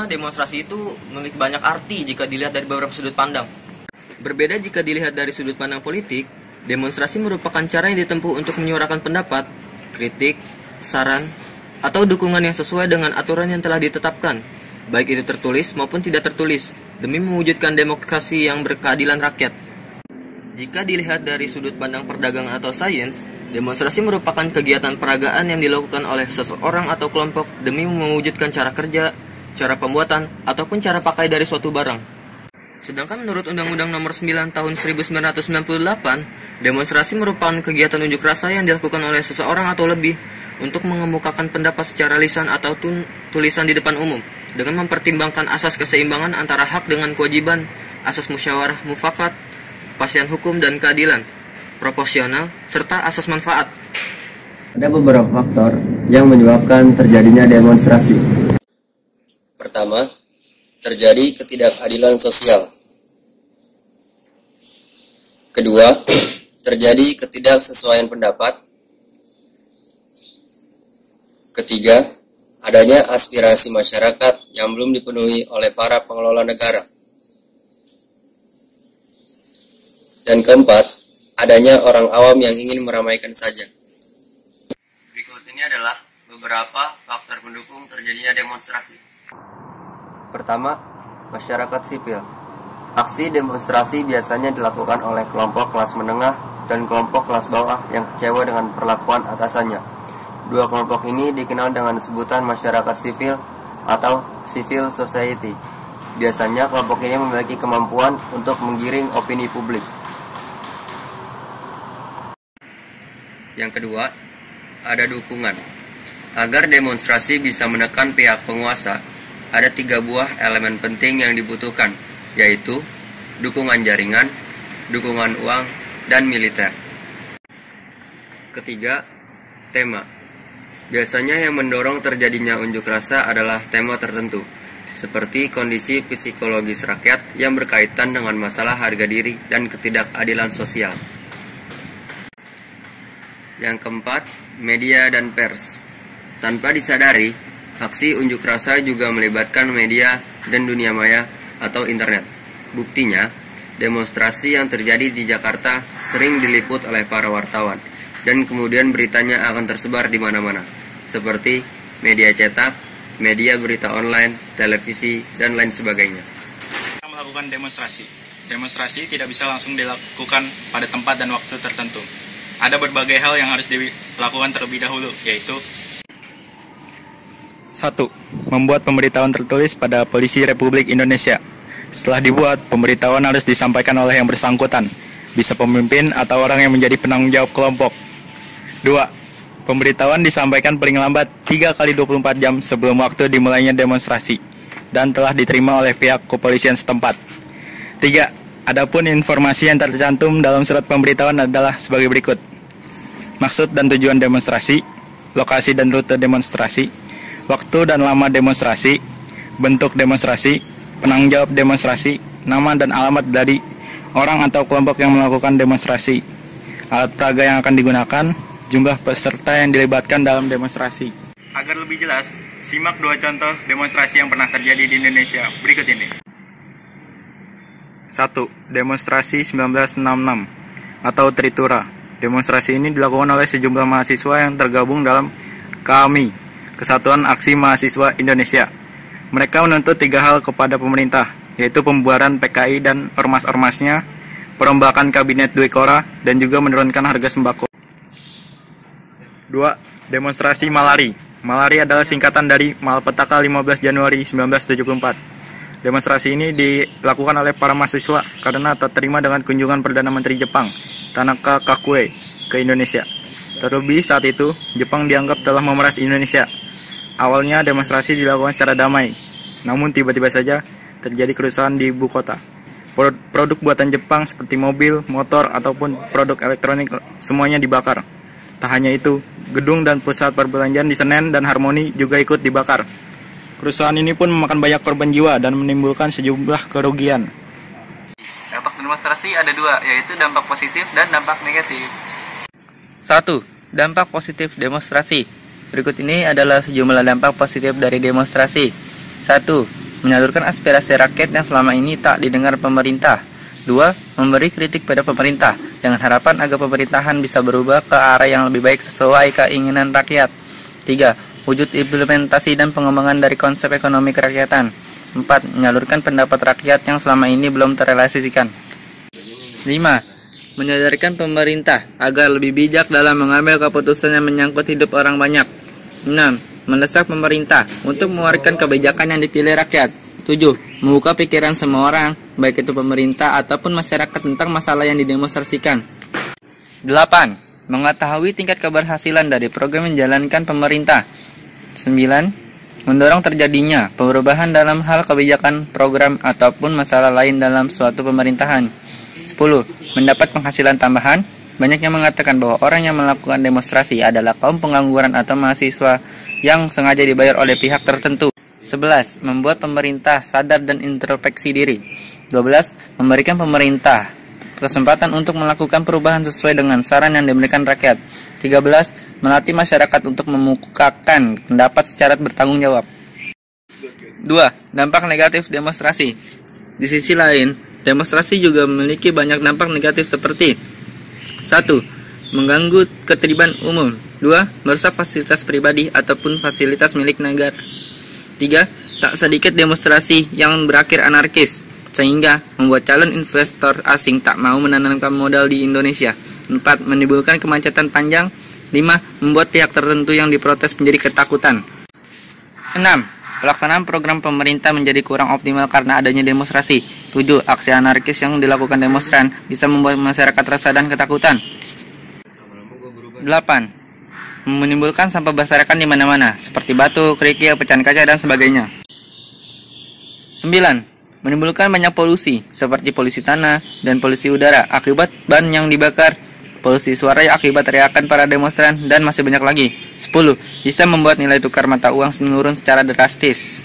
Pertama, demonstrasi itu memiliki banyak arti jika dilihat dari beberapa sudut pandang. Berbeda jika dilihat dari sudut pandang politik, demonstrasi merupakan cara yang ditempuh untuk menyuarakan pendapat, kritik, saran, atau dukungan yang sesuai dengan aturan yang telah ditetapkan, baik itu tertulis maupun tidak tertulis, demi mewujudkan demokrasi yang berkeadilan rakyat. Jika dilihat dari sudut pandang perdagangan atau sains, demonstrasi merupakan kegiatan peragaan yang dilakukan oleh seseorang atau kelompok demi mewujudkan cara kerja, cara pembuatan, ataupun cara pakai dari suatu barang. Sedangkan menurut Undang-Undang Nomor 9 Tahun 1998, demonstrasi merupakan kegiatan unjuk rasa yang dilakukan oleh seseorang atau lebih untuk mengemukakan pendapat secara lisan atau tulisan di depan umum, dengan mempertimbangkan asas keseimbangan antara hak dengan kewajiban, asas musyawarah mufakat, kepastian hukum dan keadilan, proporsional, serta asas manfaat. Ada beberapa faktor yang menyebabkan terjadinya demonstrasi. Pertama, terjadi ketidakadilan sosial. Kedua, terjadi ketidaksesuaian pendapat. Ketiga, adanya aspirasi masyarakat yang belum dipenuhi oleh para pengelola negara. Dan keempat, adanya orang awam yang ingin meramaikan saja. Berikut ini adalah beberapa faktor pendukung terjadinya demonstrasi. Pertama, masyarakat sipil. Aksi demonstrasi biasanya dilakukan oleh kelompok kelas menengah dan kelompok kelas bawah yang kecewa dengan perlakuan atasannya. Dua kelompok ini dikenal dengan sebutan masyarakat sipil atau civil society. Biasanya kelompok ini memiliki kemampuan untuk menggiring opini publik. Yang kedua, ada dukungan. Agar demonstrasi bisa menekan pihak penguasa, ada 3 buah elemen penting yang dibutuhkan, yaitu dukungan jaringan, dukungan uang, dan militer. Ketiga, tema. Biasanya yang mendorong terjadinya unjuk rasa adalah tema tertentu, seperti kondisi psikologis rakyat yang berkaitan dengan masalah harga diri dan ketidakadilan sosial. Yang keempat, media dan pers. Tanpa disadari, aksi unjuk rasa juga melibatkan media dan dunia maya atau internet. Buktinya, demonstrasi yang terjadi di Jakarta sering diliput oleh para wartawan, dan kemudian beritanya akan tersebar di mana-mana, seperti media cetak, media berita online, televisi, dan lain sebagainya. Melakukan demonstrasi. Demonstrasi tidak bisa langsung dilakukan pada tempat dan waktu tertentu. Ada berbagai hal yang harus dilakukan terlebih dahulu, yaitu 1. Membuat pemberitahuan tertulis pada Polisi Republik Indonesia. Setelah dibuat, pemberitahuan harus disampaikan oleh yang bersangkutan, bisa pemimpin atau orang yang menjadi penanggung jawab kelompok. 2. Pemberitahuan disampaikan paling lambat 3 kali 24 jam sebelum waktu dimulainya demonstrasi, dan telah diterima oleh pihak kepolisian setempat. 3. Adapun informasi yang tercantum dalam surat pemberitahuan adalah sebagai berikut. Maksud dan tujuan demonstrasi, lokasi dan rute demonstrasi, waktu dan lama demonstrasi, bentuk demonstrasi, penanggung jawab demonstrasi, nama dan alamat dari orang atau kelompok yang melakukan demonstrasi, alat peraga yang akan digunakan, jumlah peserta yang dilibatkan dalam demonstrasi. Agar lebih jelas, simak 2 contoh demonstrasi yang pernah terjadi di Indonesia berikut ini. 1. Demonstrasi 1966 atau Tritura. Demonstrasi ini dilakukan oleh sejumlah mahasiswa yang tergabung dalam KAMI, Kesatuan Aksi Mahasiswa Indonesia. Mereka menuntut 3 hal kepada pemerintah, yaitu pembubaran PKI dan ormas-ormasnya, perombakan kabinet Dwikora, dan juga menurunkan harga sembako. 2. Demonstrasi Malari. Malari adalah singkatan dari Malpetaka 15 Januari 1974. Demonstrasi ini dilakukan oleh para mahasiswa karena tak terima dengan kunjungan Perdana Menteri Jepang, Tanaka Kakue, ke Indonesia. Terlebih saat itu, Jepang dianggap telah memeras Indonesia. Awalnya demonstrasi dilakukan secara damai, namun tiba-tiba saja terjadi kerusuhan di ibu kota. Produk buatan Jepang seperti mobil, motor, ataupun produk elektronik semuanya dibakar. Tak hanya itu, gedung dan pusat perbelanjaan di Senen dan Harmoni juga ikut dibakar. Kerusuhan ini pun memakan banyak korban jiwa dan menimbulkan sejumlah kerugian. Dampak demonstrasi ada 2, yaitu dampak positif dan dampak negatif. 1. Dampak positif demonstrasi. Berikut ini adalah sejumlah dampak positif dari demonstrasi. 1. menyalurkan aspirasi rakyat yang selama ini tak didengar pemerintah. 2. Memberi kritik pada pemerintah dengan harapan agar pemerintahan bisa berubah ke arah yang lebih baik sesuai keinginan rakyat. 3. Wujud implementasi dan pengembangan dari konsep ekonomi kerakyatan. 4. Menyalurkan pendapat rakyat yang selama ini belum terrealisasikan. 5. Menyadarkan pemerintah agar lebih bijak dalam mengambil keputusan yang menyangkut hidup orang banyak. 6. Mendesak pemerintah untuk mengeluarkan kebijakan yang dipilih rakyat. 7. Membuka pikiran semua orang, baik itu pemerintah ataupun masyarakat tentang masalah yang didemonstrasikan. 8. Mengetahui tingkat keberhasilan dari program yang dijalankan pemerintah. 9. Mendorong terjadinya perubahan dalam hal kebijakan, program, ataupun masalah lain dalam suatu pemerintahan. 10. Mendapat penghasilan tambahan. Banyak yang mengatakan bahwa orang yang melakukan demonstrasi adalah kaum pengangguran atau mahasiswa yang sengaja dibayar oleh pihak tertentu. 11. Membuat pemerintah sadar dan introspeksi diri. 12. Memberikan pemerintah kesempatan untuk melakukan perubahan sesuai dengan saran yang diberikan rakyat. 13. Melatih masyarakat untuk memukakan pendapat secara bertanggung jawab. 2. Dampak negatif demonstrasi. Di sisi lain, demonstrasi juga memiliki banyak dampak negatif seperti 1. Mengganggu ketertiban umum. 2. Merusak fasilitas pribadi ataupun fasilitas milik negara. 3. Tak sedikit demonstrasi yang berakhir anarkis, sehingga membuat calon investor asing tak mau menanamkan modal di Indonesia. 4. Menimbulkan kemacetan panjang. 5. Membuat pihak tertentu yang diprotes menjadi ketakutan. 6. Pelaksanaan program pemerintah menjadi kurang optimal karena adanya demonstrasi. 7. Aksi anarkis yang dilakukan demonstran bisa membuat masyarakat resah dan ketakutan. 8. Menimbulkan sampah berserakan di mana-mana, seperti batu, kerikil, pecahan kaca, dan sebagainya. 9. Menimbulkan banyak polusi, seperti polusi tanah dan polusi udara akibat ban yang dibakar, polusi suara akibat teriakan para demonstran, dan masih banyak lagi. 10. Bisa membuat nilai tukar mata uang menurun secara drastis.